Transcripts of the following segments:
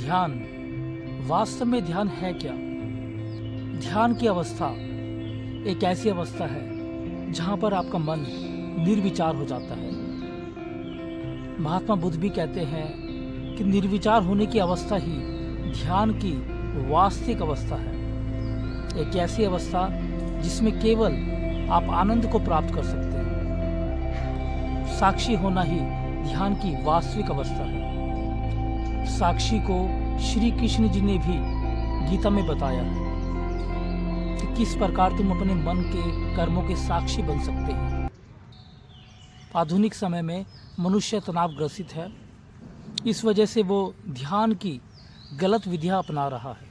ध्यान, वास्तव में ध्यान है क्या? ध्यान की अवस्था एक ऐसी अवस्था है जहाँ पर आपका मन निर्विचार हो जाता है। महात्मा बुद्ध भी कहते हैं कि निर्विचार होने की अवस्था ही ध्यान की वास्तविक अवस्था है। एक ऐसी अवस्था जिसमें केवल आप आनंद को प्राप्त कर सकते हैं। साक्षी होना ही ध्यान की वास्तविक अवस्था है। साक्षी को श्री कृष्ण जी ने भी गीता में बताया है कि किस प्रकार तुम अपने मन के कर्मों के साक्षी बन सकते हैं। आधुनिक समय में मनुष्य तनावग्रसित है। इस वजह से वो ध्यान की गलत विधियां अपना रहा है।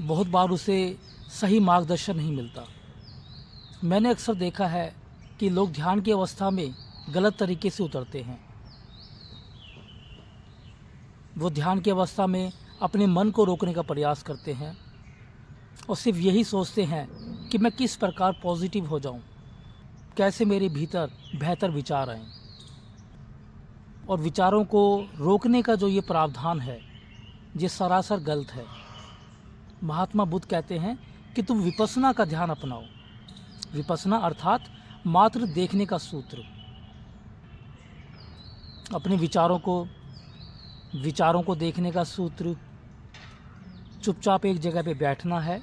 बहुत बार उसे सही मार्गदर्शन नहीं मिलता। मैंने अक्सर देखा है कि लोग ध्यान की अवस्था में गलत तरीके से उतरते हैं। वो ध्यान की अवस्था में अपने मन को रोकने का प्रयास करते हैं और सिर्फ यही सोचते हैं कि मैं किस प्रकार पॉजिटिव हो जाऊं, कैसे मेरे भीतर बेहतर विचार आएं। और विचारों को रोकने का जो ये प्रावधान है, ये सरासर गलत है। महात्मा बुद्ध कहते हैं कि तुम विपस्सना का ध्यान अपनाओ। विपस्सना अर्थात मात्र देखने का सूत्र। अपने विचारों को देखने का सूत्र चुपचाप एक जगह पे बैठना है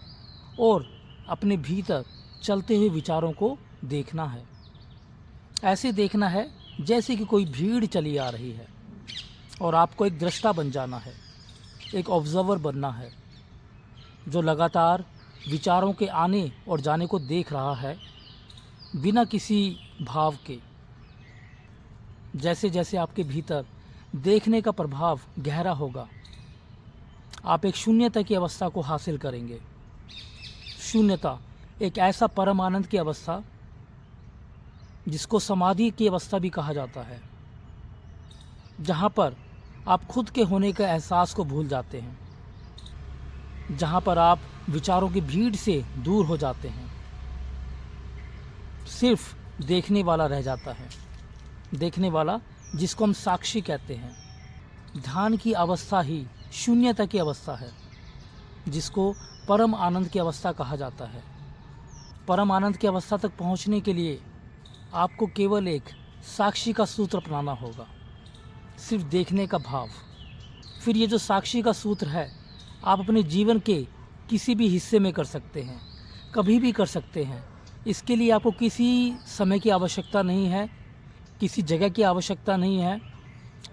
और अपने भीतर चलते हुए विचारों को देखना है। ऐसे देखना है जैसे कि कोई भीड़ चली आ रही है और आपको एक दृष्टा बन जाना है, एक ऑब्जर्वर बनना है जो लगातार विचारों के आने और जाने को देख रहा है बिना किसी भाव के। जैसे जैसे आपके भीतर देखने का प्रभाव गहरा होगा, आप एक शून्यता की अवस्था को हासिल करेंगे। शून्यता एक ऐसा परम आनंद की अवस्था जिसको समाधि की अवस्था भी कहा जाता है, जहाँ पर आप खुद के होने के एहसास को भूल जाते हैं, जहाँ पर आप विचारों की भीड़ से दूर हो जाते हैं। सिर्फ देखने वाला रह जाता है, देखने वाला जिसको हम साक्षी कहते हैं। ध्यान की अवस्था ही शून्यता की अवस्था है, जिसको परम आनंद की अवस्था कहा जाता है। परम आनंद की अवस्था तक पहुंचने के लिए आपको केवल एक साक्षी का सूत्र अपनाना होगा, सिर्फ देखने का भाव। फिर ये जो साक्षी का सूत्र है, आप अपने जीवन के किसी भी हिस्से में कर सकते हैं, कभी भी कर सकते हैं। इसके लिए आपको किसी समय की आवश्यकता नहीं है, किसी जगह की आवश्यकता नहीं है।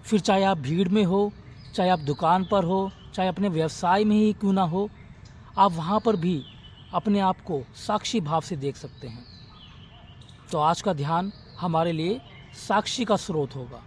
फिर चाहे आप भीड़ में हो, चाहे आप दुकान पर हो, चाहे अपने व्यवसाय में ही क्यों ना हो, आप वहाँ पर भी अपने आप को साक्षी भाव से देख सकते हैं। तो आज का ध्यान हमारे लिए साक्षी का स्रोत होगा।